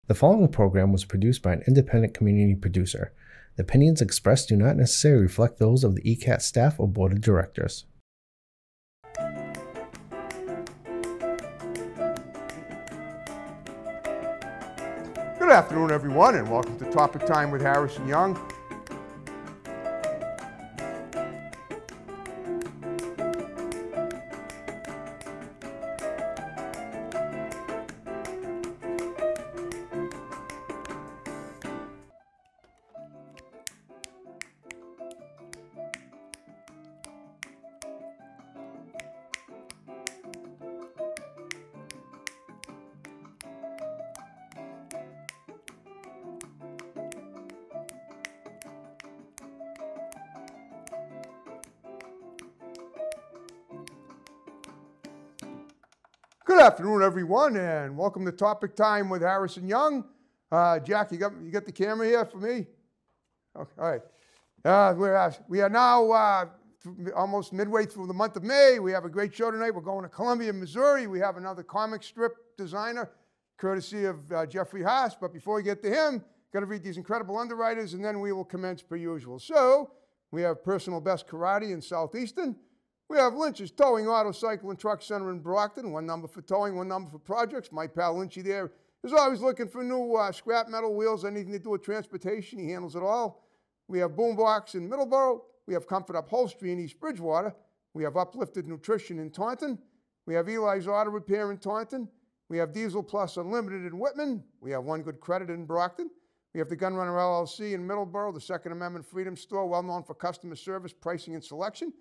The following program was produced by an independent community producer. The opinions expressed do not necessarily reflect those of the ECAT staff or board of directors. Good afternoon, everyone, and welcome to Topic Time with Harrison Young. Good afternoon, everyone, and welcome to Topic Time with Harrison Young. Jack, you got the camera here for me? Okay, all right. We are now almost midway through the month of May. We have a great show tonight. We're going to Columbia, Missouri. We have another comic strip designer, courtesy of Jeffrey Haas. But before we get to him, got to read these incredible underwriters, and then we will commence per usual. So we have Personal Best Karate in Southeastern. We have Lynch's Towing, Auto, Cycle, and Truck Center in Brockton. One number for towing, one number for projects. My pal Lynchy there is always looking for new scrap metal wheels, anything to do with transportation. He handles it all. We have Boombox in Middleborough. We have Comfort Upholstery in East Bridgewater. We have Uplifted Nutrition in Taunton. We have Eli's Auto Repair in Taunton. We have Diesel Plus Unlimited in Whitman. We have One Good Credit in Brockton. We have the Gunrunner LLC in Middleborough, the Second Amendment Freedom Store, well known for customer service, pricing, and selection.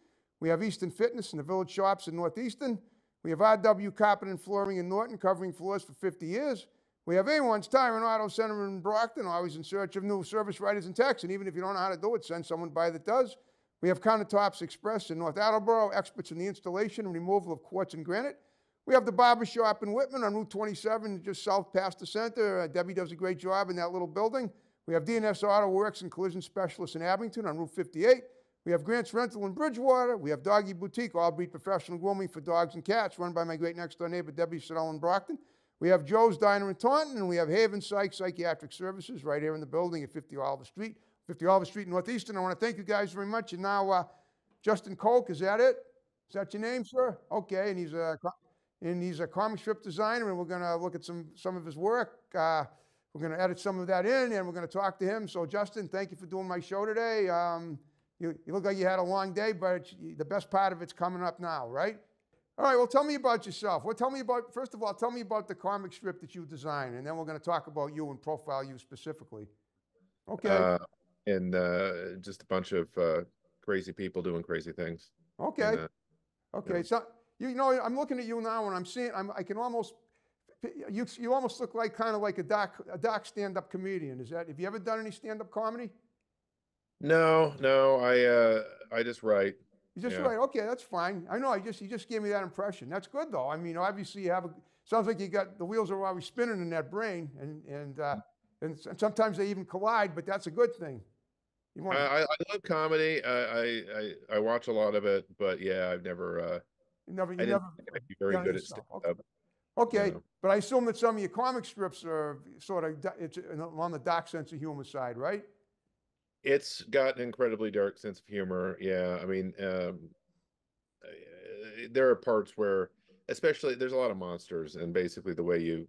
We have Easton Fitness in the Village Shops in Northeastern. We have RW Carpet and Flooring in Norton, covering floors for 50 years. We have A1's Tire and Auto Center in Brockton, always in search of new service writers and techs. And even if you don't know how to do it, send someone by that does. We have Countertops Express in North Attleboro, experts in the installation and removal of quartz and granite. We have the Barber Shop in Whitman on Route 27, just south past the center. Debbie does a great job in that little building. We have DNS Auto Works and Collision Specialists in Abington on Route 58. We have Grant's Rental in Bridgewater. We have Doggy Boutique, all-breed professional grooming for dogs and cats, run by my great next-door neighbor, Debbie Siddell in Brockton. We have Joe's Diner in Taunton, and we have Haven Psychiatric Services right here in the building at 50 Oliver Street Northeastern. I want to thank you guys very much. And now, Justin Koch, is that it? Is that your name, sir? Okay, and he's a comic strip designer, and we're going to look at some of his work. We're going to edit some of that in, and we're going to talk to him. So, Justin, thank you for doing my show today. You look like you had a long day, but the best part of it's coming up now, right? All right, well, tell me about yourself. First of all, tell me about the comic strip that you designed, and then we're going to talk about you and profile you specifically. Okay. Just a bunch of crazy people doing crazy things. Okay. Okay. So, I'm looking at you now, and I'm seeing, you almost look like kind of like a doc stand-up comedian. Have you ever done any stand-up comedy? No, I just write. You just write. Okay, that's fine. I know. You just gave me that impression. That's good, though. I mean, obviously, sounds like the wheels are always spinning in that brain, and sometimes they even collide. But that's a good thing. I love comedy. I watch a lot of it, but yeah, I've never. You never think I'd be very good at stand-up. Okay, but I assume that some of your comic strips are sort of on the dark sense of humor side, right? It's got an incredibly dark sense of humor. Yeah, I mean, there are parts where, especially, there's a lot of monsters, and basically the way you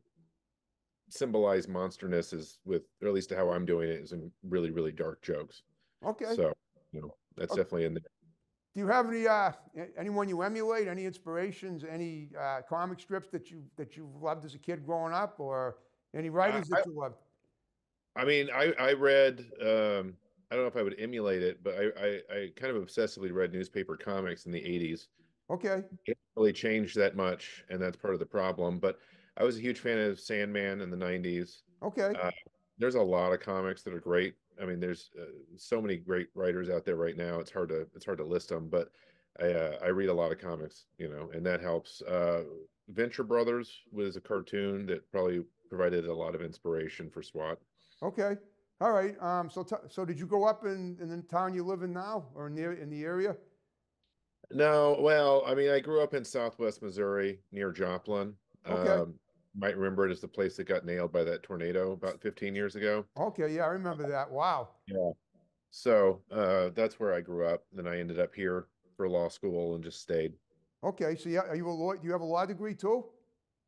symbolize monsterness is with, or at least how I'm doing it, is in really, really dark jokes. Okay. So, that's definitely in there. Do you have anyone you emulate, any inspirations, any comic strips that you loved as a kid growing up, or any writers that you loved? I mean, I read. I don't know if I would emulate it, but I kind of obsessively read newspaper comics in the 80s. Okay. It didn't really changed that much, and that's part of the problem. But I was a huge fan of Sandman in the 90s. Okay. There's a lot of comics that are great. I mean, there's so many great writers out there right now. It's hard to list them, but I read a lot of comics, and that helps. Venture Brothers was a cartoon that probably provided a lot of inspiration for SWAT. Okay. All right. So did you grow up in the town you live in now, or in the area? No. Well, I mean, I grew up in Southwest Missouri near Joplin. Okay. might remember it as the place that got nailed by that tornado about 15 years ago. Okay, yeah, I remember that. Wow. Yeah. So that's where I grew up. Then I ended up here for law school and just stayed. Okay, so yeah, are you a lawyer? Do you have a law degree too?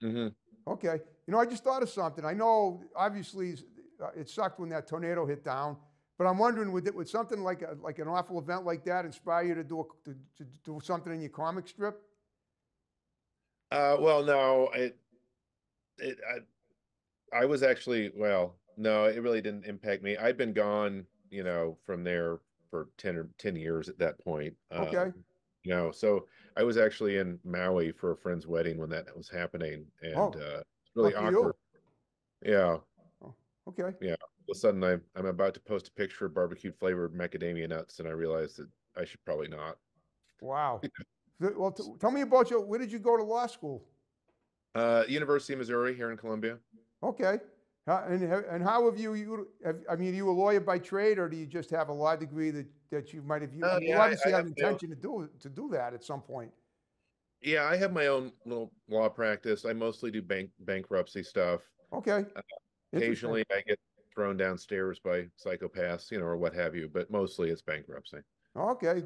Hmm. Okay. I just thought of something. I know obviously it sucked when that tornado hit down, but I'm wondering would something like an awful event like that inspire you to to do something in your comic strip? Well, no, it I was actually, well, no, it really didn't impact me. I'd been gone, from there for 10 years at that point. Okay. So I was actually in Maui for a friend's wedding when that was happening, and Oh, it's really lucky awkward. you. Yeah, Oh, okay. yeah. All of a sudden, I'm about to post a picture of barbecue flavored macadamia nuts, and I realized that I should probably not. Wow. Well, tell me about where did you go to law school? University of Missouri here in Columbia. Okay. And how have I mean, are you a lawyer by trade, or do you just have a law degree that you might have used? I mean, you Yeah, obviously I have have an my own. intention to do that at some point. Yeah, I have my own little law practice. I mostly do bankruptcy stuff. Okay. Uh, Interesting. Occasionally, I get thrown downstairs by psychopaths, or what have you, but mostly it's bankruptcy. Okay.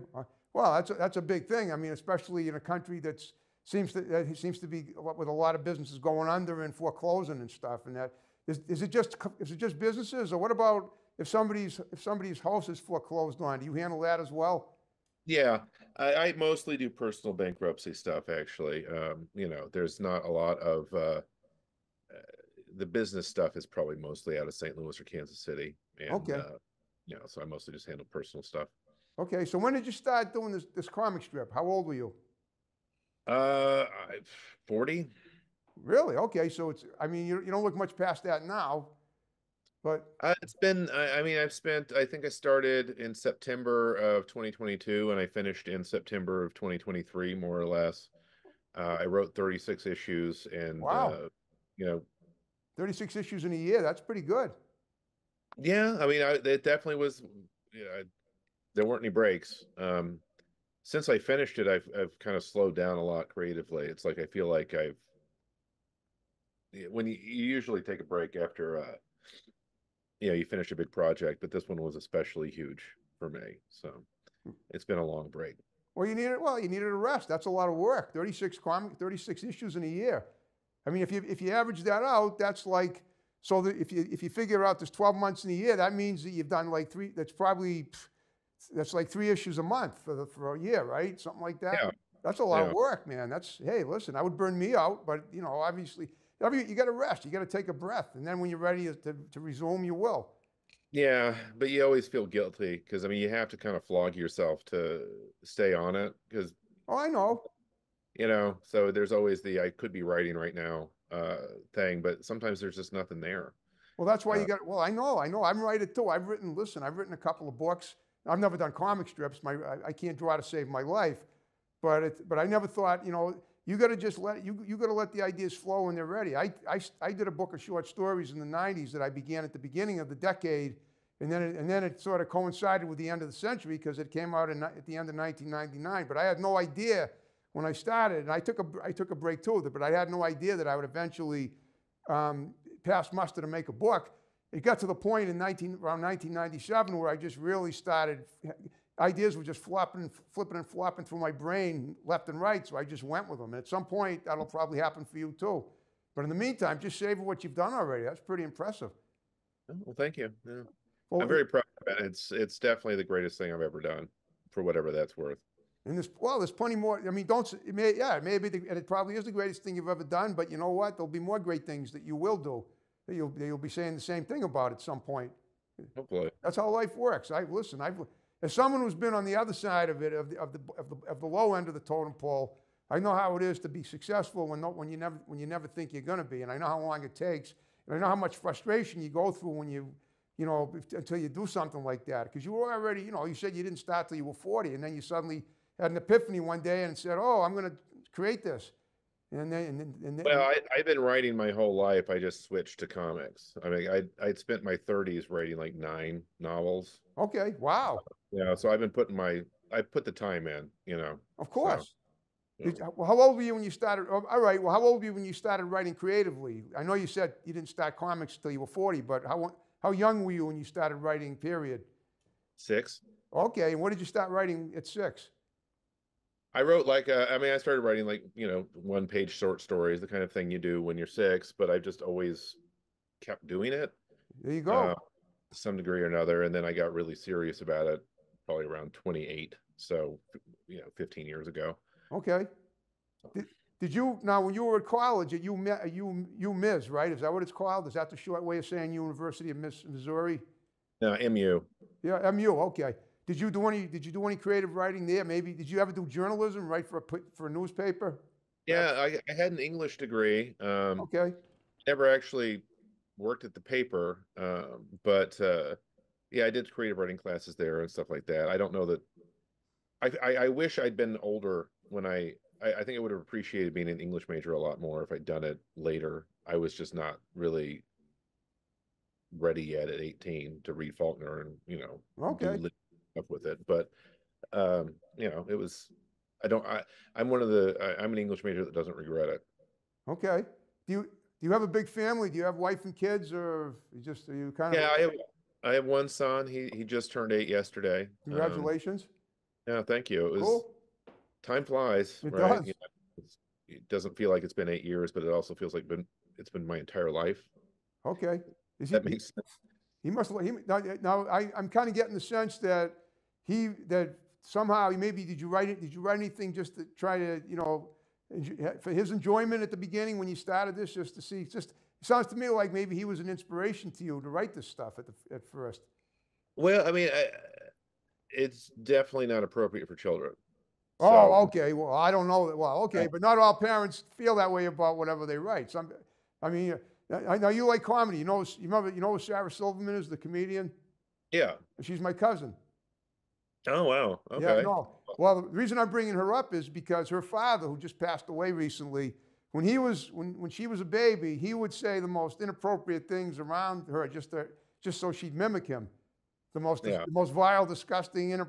Well, that's a big thing. I mean, especially in a country that seems to be with a lot of businesses going under and foreclosing and stuff. And that is it just businesses, or what about if somebody's house is foreclosed on? Do you handle that as well? Yeah, I mostly do personal bankruptcy stuff, actually. There's not a lot of uh, the business stuff is probably mostly out of St. Louis or Kansas City, and Okay. so I mostly just handle personal stuff. Okay. So when did you start doing this comic strip? How old were you? I 40. Really? Okay. So I mean, you don't look much past that now, but It's been, I mean, I think I started in September of 2022 and I finished in September of 2023, more or less. I wrote 36 issues and, wow, you know, 36 issues in a year. That's pretty good. yeah, I mean, it definitely was, yeah, there weren't any breaks. Since I finished it, I've kind of slowed down a lot creatively. It's like I feel like when you usually take a break after, you finish a big project, but this one was especially huge for me. So it's been a long break. You needed a rest. That's a lot of work. 36 issues in a year. I mean, if you average that out, that's like so that if you figure out there's 12 months in a year, that means that you've done like three. That's like 3 issues a month for a year, right? Something like that. Yeah, That's a lot of yeah, work, man. Hey, listen, that would burn me out, but obviously, you got to rest. You got to take a breath, and then when you're ready to resume, you will. yeah. But you always feel guilty because I mean you have to kind of flog yourself to stay on it because Oh, I know. so there's always the I could be writing right now thing, but sometimes there's just nothing there. Well, that's why Uh, you got. Well, I know. I'm writer too. Listen, I've written a couple of books. I've never done comic strips. I can't draw to save my life, but I never thought, you got to just you got to let the ideas flow when they're ready. I did a book of short stories in the '90s that I began at the beginning of the decade, and then it sort of coincided with the end of the century because it came out at the end of 1999. But I had no idea when I started, and I took a break too, but I had no idea that I would eventually um, pass muster to make a book. It got to the point around 1997 where I just really started, ideas were just flipping and flopping through my brain left and right, so I just went with them. And at some point, that'll probably happen for you too. But in the meantime, just savor what you've done already. That's pretty impressive. well, thank you. Yeah. I'm Well, very proud of it. It's definitely the greatest thing I've ever done, for whatever that's worth. there's plenty more. I mean, don't it may be, and it probably is the greatest thing you've ever done. But you know what? There'll be more great things that you will do. That you'll be saying the same thing about at some point. Hopefully. That's how life works. As someone who's been on the other side of it, of the low end of the totem pole, I know how it is to be successful when you never think you're going to be, and I know how long it takes, and I know how much frustration you go through when until you do something like that, because you were already, you said you didn't start till you were 40, and then you suddenly had an epiphany one day and said, "Oh, I'm going to create this," Well, I've been writing my whole life. I just switched to comics. I mean, I'd spent my 30s writing like 9 novels. okay, wow, Yeah, so I put the time in, of so course. Well, how old were you when you started? Oh, all right. Well, how old were you when you started writing creatively? I know you said you didn't start comics till you were 40, but how young were you when you started writing? Period. 6. Okay. And what did you start writing at 6? I wrote like I mean, I started writing like, 1-page short stories, the kind of thing you do when you're 6, but I've just always kept doing it, There you uh, go. to some degree or another. And then I got really serious about it probably around 28. So, 15 years ago. Okay. Did, did you now when you were at college at UMiz, right? Is that what it's called? Is that the short way of saying University of Missouri? Now, MU. Yeah, MU. Okay. Did you do any creative writing there? Maybe did you ever do journalism, write for a newspaper? Yeah, I had an English degree. Okay. Never actually worked at the paper, but yeah, I did creative writing classes there and stuff like that. I don't know that I wish I'd been older when I think I would have appreciated being an English major a lot more if I'd done it later. I was just not really ready yet at 18 to read Faulkner and, Okay. do stuff with it. But it was I'm I'm an English major that doesn't regret it. Okay. Do you have a big family? Do you have wife and kids, or are you kind of? Yeah, I have one son. He just turned 8 yesterday. Congratulations. Yeah, thank you. Cool. Time flies, It right? does. It doesn't feel like it's been 8 years, but it also feels like it's been my entire life. Okay. Is he? That makes sense. He must. Now I'm kind of getting the sense that that somehow maybe did you write it? Did you write anything just to try to for his enjoyment at the beginning when you started this, just to see? Just it sounds to me like maybe he was an inspiration to you to write this stuff at first. Well, I mean, it's definitely not appropriate for children. Oh, So okay. Well, I don't know. Well, okay, but not all parents feel that way about whatever they write. I mean, I know you like comedy. You know who Sarah Silverman is, the comedian? yeah. She's my cousin. Oh wow. Yeah, Okay. no. Well, the reason I'm bringing her up is because her father, who just passed away recently, when she was a baby, he would say the most inappropriate things around her just so she'd mimic him. The Yeah. most vile, disgusting,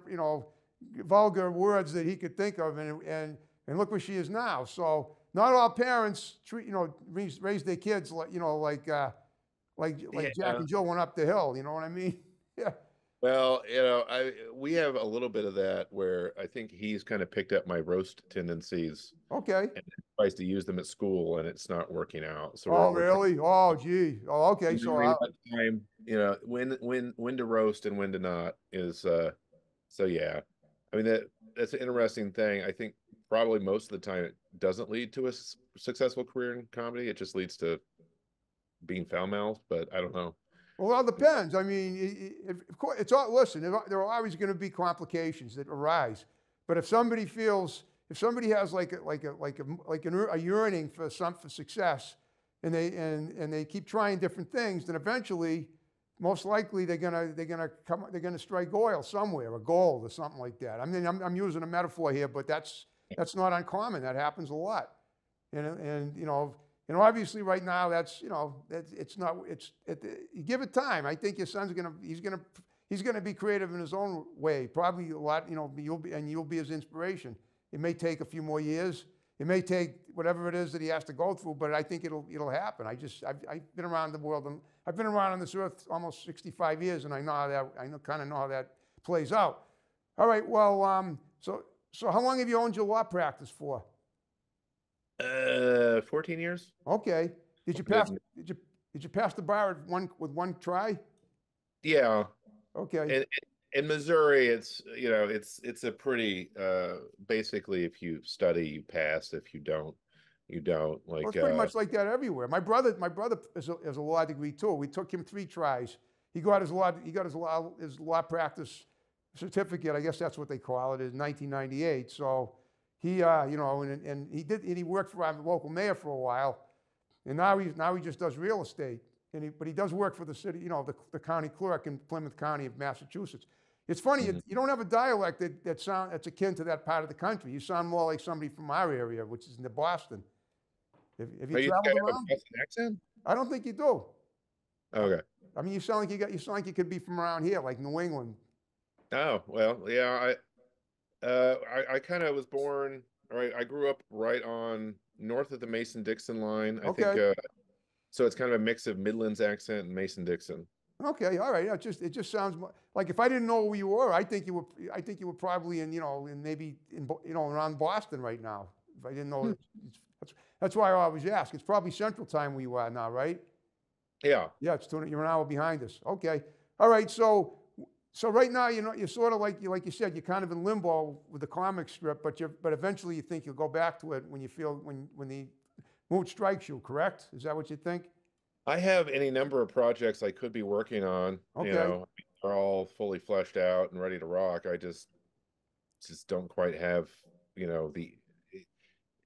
vulgar words that he could think of, and look where she is now. So not all parents raise their kids like Jack Yeah. and Jill went up the hill. You know what I mean? Yeah. Well, we have a little bit of that where I think he's kind of picked up my roast tendencies Okay. and tries to use them at school, and it's not working out. So Oh, we're trying really? Oh, gee. Oh, okay. to read what time, when to roast and when to not is so yeah. I mean that's an interesting thing. I think probably most of the time it doesn't lead to a successful career in comedy. It just leads to being foul-mouthed, but I don't know. Well, it all depends. I mean, of course, it's all. Listen, there are always going to be complications that arise. But if somebody has a yearning for success, and they keep trying different things, then eventually, most likely they're gonna strike oil somewhere, or gold or something like that. I mean, I'm using a metaphor here, but that's not uncommon. That happens a lot, and obviously right now you give it time. I think your son's he's gonna be creative in his own way. Probably a lot, you'll be his inspiration. It may take a few more years. It may take whatever it is that he has to go through, but I think it'll happen. I've been around the world, and I've been around on this earth almost 65 years, and I kind of know how that plays out. All right. Well, so how long have you owned your law practice for? 14 years. Okay. Did you pass? Did you pass the bar with one try? Yeah. Okay. And in Missouri, it's a pretty basically if you study, you pass. If you don't, you don't. Well, Like it's pretty much like that everywhere. My brother has a law degree too. We took him 3 tries. He got his law practice certificate. I guess that's what they call it. In 1998. So he he worked for our local mayor for a while, and now he just does real estate. But he does work for the city, the county clerk in Plymouth County of Massachusetts. It's funny, you don't have a dialect that's akin to that part of the country. You sound more like somebody from our area, which is in Boston. Have you you traveled think I have a around? Boston accent? I don't think you do. Okay. I mean, you sound like you could be from around here, like New England. Oh well, yeah. I kind of was born All right, I grew up right on north of the Mason-Dixon line. I think Okay. so it's kind of a mix of Midlands accent and Mason-Dixon. Okay, all right. It just sounds like if I didn't know who you were, I think you were probably in in maybe around Boston right now. If I didn't know, that's why I always ask. It's probably Central Time where you are now, right? Yeah. Yeah, you're an hour behind us. Okay, all right. So right now you're sort of like you said, you're kind of in limbo with the comic strip, but eventually you think you'll go back to it when you feel when the mood strikes you. Correct? Is that what you think? I have any number of projects I could be working on, Okay. they're all fully fleshed out and ready to rock. I just don't quite have, the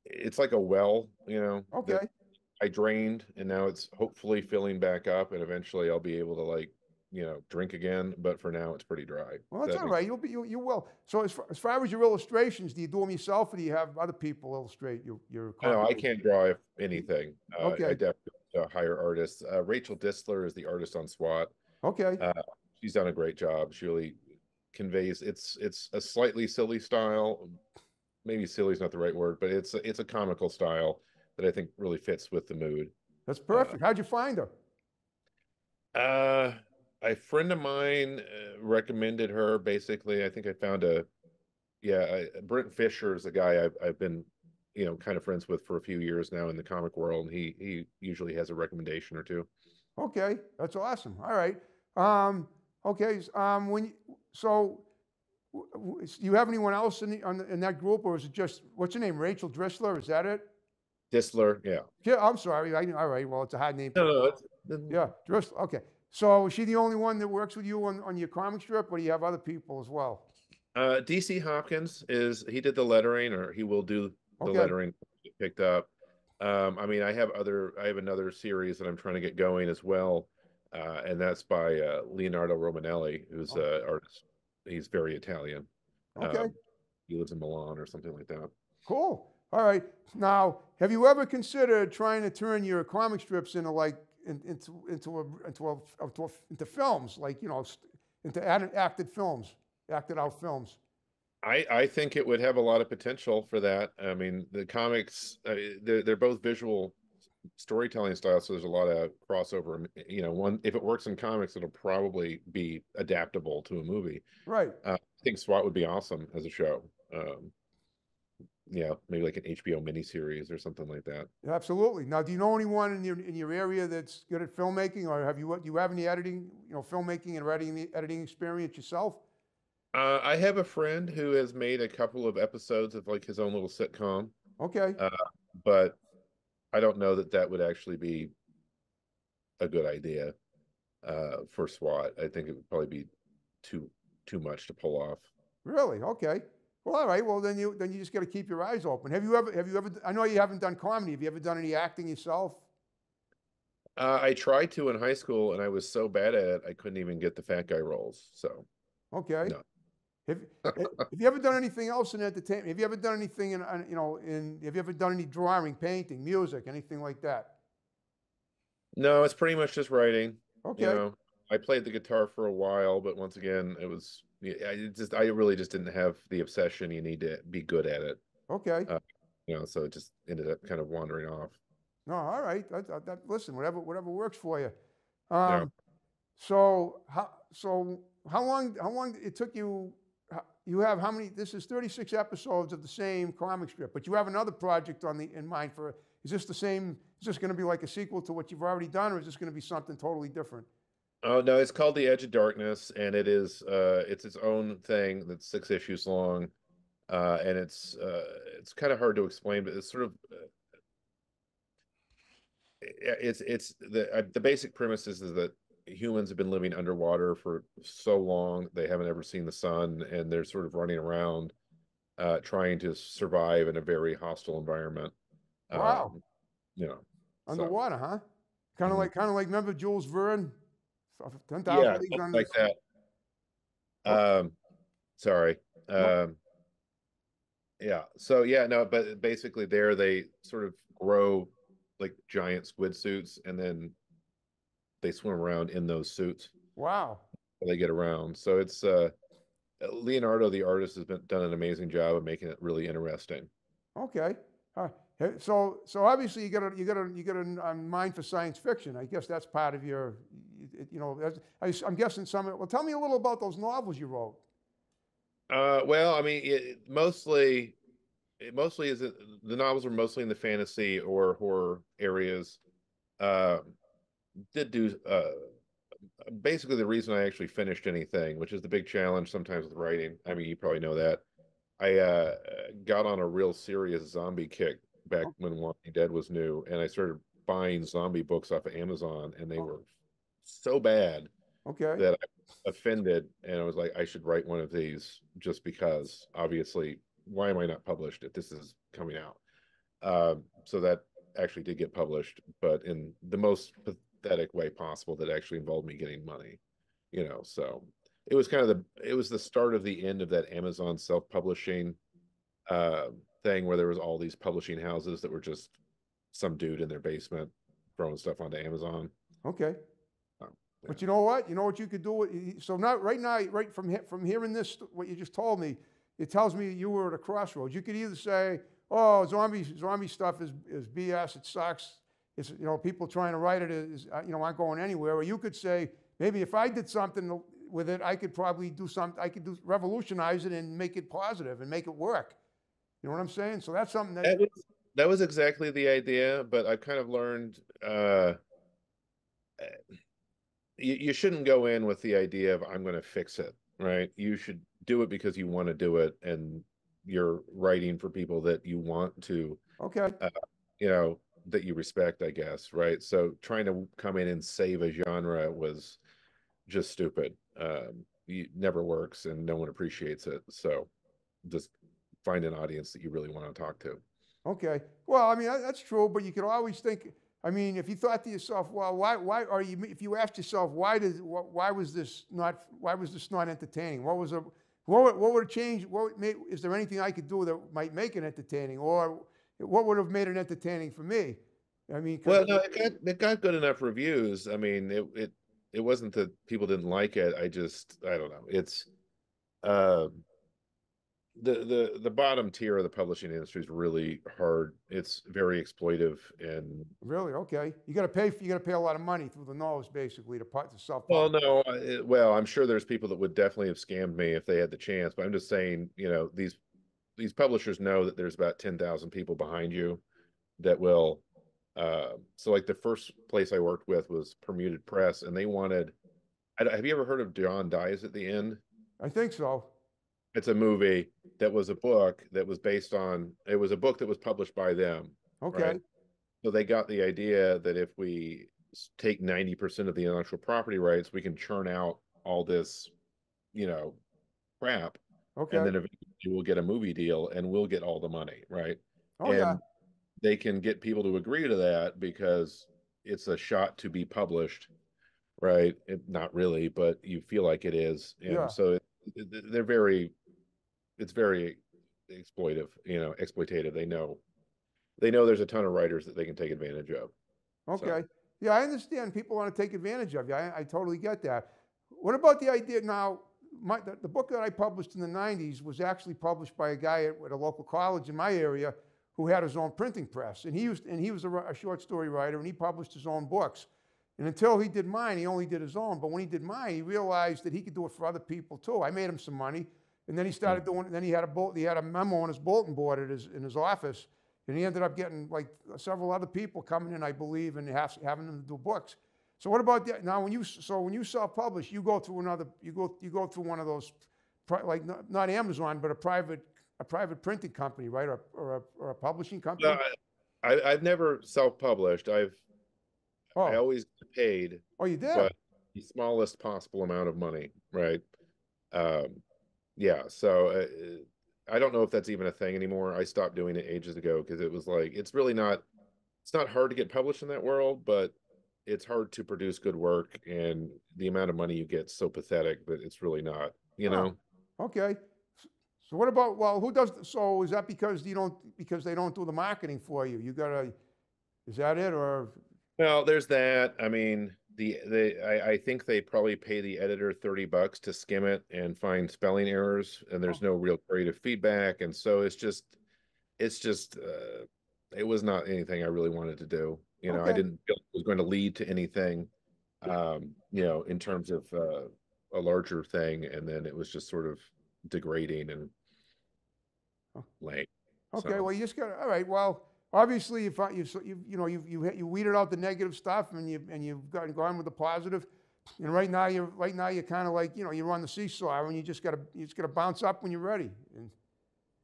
it's like a well, that Okay. I drained and now it's hopefully filling back up and eventually I'll be able to like, drink again, but for now it's pretty dry. Well, that's That all makes right. You will. So as far as your illustrations, do you do them yourself, or do you have other people illustrate your I know comic I books? can't draw anything. I Okay. definitely hire artists. Rachel Disler is the artist on SWAT. Okay. Uh, she's done a great job. She really conveys it's a slightly silly style. Maybe silly is not the right word, but it's a comical style that I think really fits with the mood. That's Uh, perfect. How'd you find her? uh, a friend of mine recommended her. Basically, I think I found Brent Fisher is a guy I've been kind of friends with for a few years now in the comic world, and he usually has a recommendation or two. Okay, that's awesome. All right. Okay. When you, so, do you have anyone else in that group, or is it just what's your name? Rachel Drissler? Is that it? Disler, yeah. Yeah. I'm sorry. All right. Well, it's a hard name. No, no, Yeah, Drissler. Okay. So is she the only one that works with you on your comic strip, or do you have other people as well? DC Hopkins he did the lettering, or he will do the Okay. lettering picked up. I have another series that I'm trying to get going as well, and that's by Leonardo Romanelli, who's Oh, a artist. He's very Italian. okay. Um, he lives in Milan or something like that. Cool. All right. Now, have you ever considered trying to turn your comic strips into into films, like into acted films, acted out films? I think it would have a lot of potential for that. I mean, the comics, they're both visual storytelling styles, so there's a lot of crossover. One if it works in comics, it'll probably be adaptable to a movie. Right. I think SWAT would be awesome as a show. Maybe like an HBO miniseries or something like that. Absolutely. Now, do you know anyone in your area that's good at filmmaking, or do you have any editing, filmmaking and editing experience yourself? I have a friend who has made a couple of episodes of like his own little sitcom, Okay. uh, but I don't know that that would actually be a good idea for SWAT. I think it would probably be too too much to pull off. Really? Okay. Well, all right. Well, then you just got to keep your eyes open. Have you ever? I know you haven't done comedy. Have you ever done any acting yourself? I tried to in high school, and I was so bad at it, I couldn't even get the fat guy roles. So Okay. no. Have have you ever done anything else in entertainment? Have you ever done anything have you ever done any drawing, painting, music, anything like that? No, it's pretty much just writing. You Okay. know, I played the guitar for a while, but once again, I really just didn't have the obsession you need to be good at it. Okay. Uh, so it just ended up kind of wandering off. No, all right. Listen, whatever works for you. Yeah. Um, so how long it took you? You have how many? This is 36 episodes of the same comic strip, but you have another project in mind for. Is this the same? Is this going to be like a sequel to what you've already done, or is this going to be something totally different? Oh no, it's called The Edge of Darkness, and it's its own thing that's 6 issues long. And it's kind of hard to explain, but it's sort of it's the basic premise is that humans have been living underwater for so long they haven't ever seen the sun, and they're sort of running around trying to survive in a very hostile environment. Wow, Um, you know, so underwater, huh? Kind of mhm. like, remember Jules Verne, 10,000 Yeah, Leagues something Under the like Sea. that. Oh, Sorry. no, Yeah. So yeah, no, but basically there they sort of grow like giant squid suits and then they swim around in those suits wow. while they get around. So it's Leonardo the artist has done an amazing job of making it really interesting. Okay. So obviously you got a mind for science fiction. I guess that's part of your, I'm guessing some. Well, tell me a little about those novels you wrote. Well, I mean, it mostly is the novels are mostly in the fantasy or horror areas. Uh, did do basically the reason I actually finished anything, which is the big challenge sometimes with writing. I mean, you probably know that. I got on a real serious zombie kick back Oh, when Walking Dead was new, and I started buying zombie books off of Amazon, and they oh, were so bad okay. that I offended, and I was like, I should write one of these just because. Obviously, why am I not published if this is coming out? So that actually did get published, but in the most pathetic way possible that actually involved me getting money, so it was the start of the end of that Amazon self-publishing uh thing where there was all these publishing houses that were just some dude in their basement throwing stuff onto Amazon. Okay. Um, yeah. But you know what? You know what you could do? So now, right from hearing this, what you just told me, it tells me you were at a crossroads. You could either say, "Oh, zombie stuff is BS. It sucks. It's people trying to write it is aren't going anywhere." Or you could say, maybe if I did something with it, I could probably do something. I could revolutionize it and make it positive and make it work. You know what I'm saying? So that's something that. That was exactly the idea, but I've kind of learned you shouldn't go in with the idea of I'm going to fix it, right? You should do it because you want to do it, and you're writing for people that you want to, Okay. uh, you know, that you respect, I guess, right? So trying to come in and save a genre was just stupid. It never works, and no one appreciates it. So just find an audience that you really want to talk to. Okay. Well, I mean, that's true, but you could always think, I mean, if you thought to yourself, well, why are you, if you asked yourself, why was this not entertaining? What would have changed? Is there anything I could do that might make it entertaining? Or what would have made it entertaining for me? I mean, because, Well, no, it got good enough reviews. I mean, it wasn't that people didn't like it. I don't know. It's uh the bottom tier of the publishing industry is really hard. It's very exploitive and really, okay. You got to pay a lot of money through the nose, basically, to well, self-publish. no, well, I'm sure there's people that would definitely have scammed me if they had the chance, but I'm just saying, these publishers know that there's about 10,000 people behind you that will so like the first place I worked with was Permuted Press, and they wanted have you ever heard of John Dies at the End? I think so. It's a movie that was a book that was based on, it was a book that was published by them, right? Okay. So they got the idea that if we take 90% of the intellectual property rights, we can churn out all this, you know, crap, and Okay. then eventually we'll get a movie deal and we'll get all the money, right? Oh, yeah. And they can get people to agree to that because it's a shot to be published, right? Not really, but you feel like it is, and Yeah. so they're very, it's very exploitive, exploitative. They know there's a ton of writers that they can take advantage of. So Okay. Yeah, I understand people want to take advantage of you. I totally get that. What about the idea now? The book that I published in the 90s was actually published by a guy at a local college in my area who had his own printing press. And he was a short story writer, and he published his own books. And until he did mine, he only did his own. But when he did mine, he realized that he could do it for other people too. I made him some money. And then he started doing it. Then he had a memo on his bulletin board in his office, and he ended up getting like several other people coming in, I believe, and having them do books. So what about that? Now, when you self-publish, you go through one of those, like not Amazon, but a private printing company, right, or a publishing no, company. I've never self-published. I Oh, always get paid, oh, you did. but the smallest possible amount of money, right? Um, yeah, so I don't know if that's even a thing anymore. I stopped doing it ages ago because it was like it's not hard to get published in that world, but it's hard to produce good work, and the amount of money you get is so pathetic that it's really not, you Oh, know. okay. So what about, well, who does, so is that because they don't do the marketing for you? Is that it, or? Well, there's that. I mean, I think they probably pay the editor $30 to skim it and find spelling errors, and there's Oh, no real creative feedback, and so it's just it was not anything I really wanted to do. You know, I Okay. didn't feel it was going to lead to anything, you know, in terms of a larger thing, and then it was just sort of degrading and lame. Okay, So well, you just got all right. Well, obviously, if you weeded out the negative stuff and you've gone with the positive, and right now you're kind of like you're on the seesaw and you just gotta bounce up when you're ready,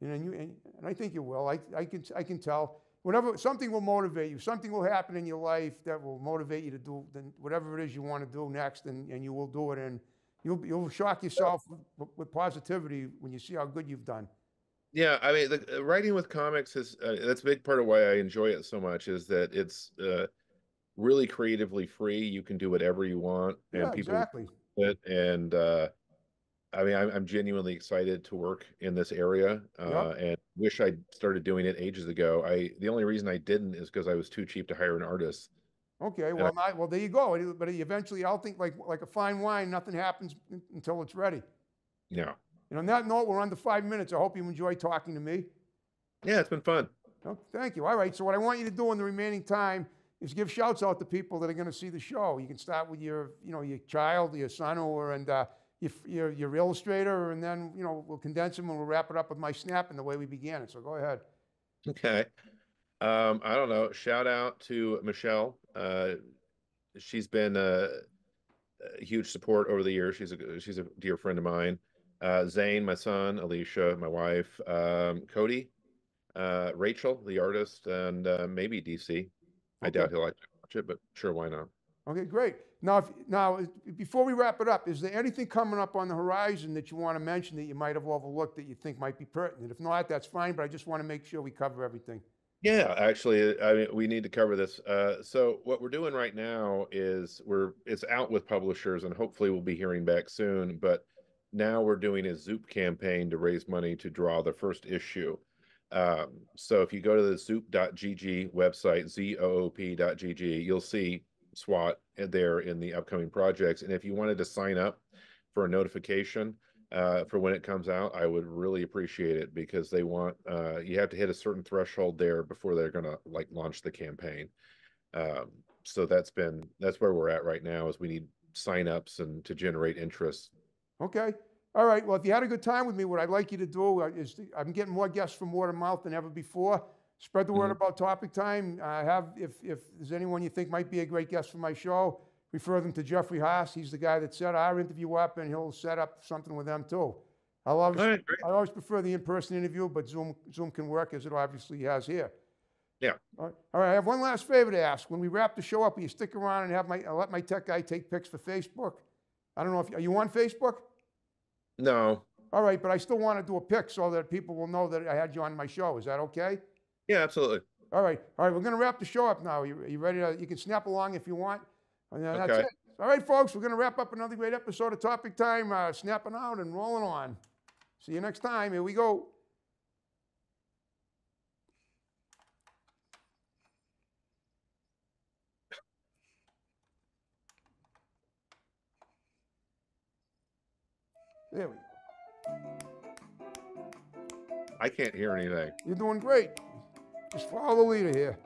and I think you will. I can tell. Whatever something will motivate you. Something will happen in your life that will motivate you to do whatever it is you want to do next, and you will do it, and you'll shock yourself with positivity when you see how good you've done. yeah, I mean, the writing with comics is that's a big part of why I enjoy it so much is that it's really creatively free. You can do whatever you want, Yeah, and people exactly. love it. And I mean, I'm genuinely excited to work in this area, Yep. and wish I started doing it ages ago. The only reason I didn't is because I was too cheap to hire an artist. Okay, And well, well, there you go. But eventually, I'll think like a fine wine. Nothing happens until it's ready. yeah, On that note, we're under 5 minutes. I hope you enjoy talking to me. yeah, it's been fun. Oh, thank you. All right. So what I want you to do in the remaining time is give shouts out to people that are going to see the show. You can start with your child, your son, or your illustrator, and then we'll condense them and we'll wrap it up with my snap and the way we began it. So go ahead. Okay. I don't know. Shout out to Michelle. She's been a huge support over the years. She's a dear friend of mine. Zane, my son, Alicia, my wife, Cody, Rachel, the artist, and maybe DC. I Okay. doubt he'll like to watch it, but sure, why not? Okay, great. Now, before we wrap it up, is there anything coming up on the horizon that you want to mention that you might have overlooked that you think might be pertinent? If not, that's fine, but I just want to make sure we cover everything. Yeah, actually, I mean, we need to cover this. So what we're doing right now is it's out with publishers, and hopefully we'll be hearing back soon. But now we're doing a Zoop campaign to raise money to draw the first issue. So if you go to the zoop.gg website, zoop.gg, you'll see SWAT there in the upcoming projects. And if you wanted to sign up for a notification for when it comes out, I would really appreciate it because they want you have to hit a certain threshold there before they're gonna like launch the campaign. So that's where we're at right now is we need signups and to generate interest. Okay. All right. Well, if you had a good time with me, what I'd like you to do is I'm getting more guests from word of mouth than ever before. Spread the word about Topic Time. If there's anyone you think might be a great guest for my show, refer them to Jeffrey Haas. He's the guy that set our interview up, and he'll set up something with them too. All right, great. I always prefer the in-person interview, but Zoom can work as it obviously has here. Yeah. All right. I have one last favor to ask. When we wrap the show up, will you stick around and I'll let my tech guy take pics for Facebook? I don't know are you on Facebook? No. All right, but I still want to do a pic so that people will know that I had you on my show. Is that okay? Yeah, absolutely. All right. We're going to wrap the show up now. You ready you can snap along if you want. And then that's Okay. it. All right, folks, we're going to wrap up another great episode of Topic Time, snapping out and rolling on. See you next time. Here we go. There we go. I can't hear anything. You're doing great. Just follow the leader here.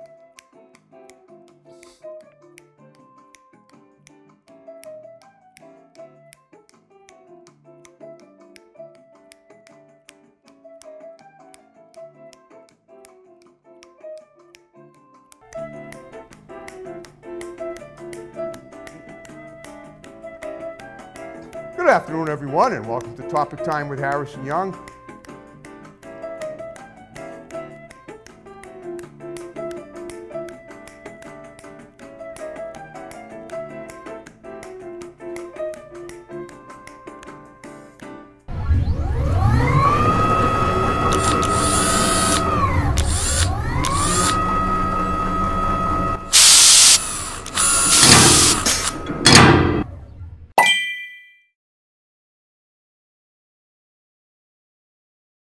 Good afternoon, everyone, and welcome to Topic Time with Harrison Young.